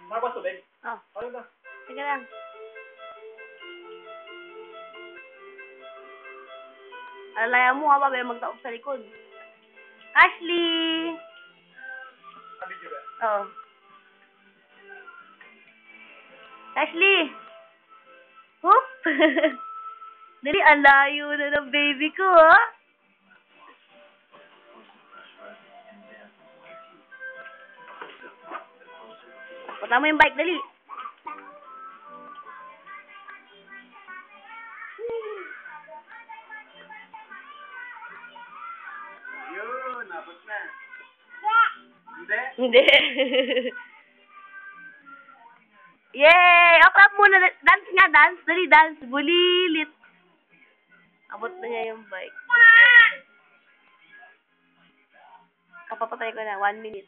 Marcos, tubig. Oh, Ano na? sige lang. Alalayan mo nga ba, may magtaob sa likod. Ashley! Kabidyo ba? Oo. Ashley! Hoop! Dali, ang layo na ng baby ko, ha? Punta mo yung bike, dali. Yun, napos na. Hindi? Hindi. Yay! O, clap muna. Dance nga, dance. Dali, dance. Bulilit. Abot na niya yung bike. Kapapatay ko na. 1 minute.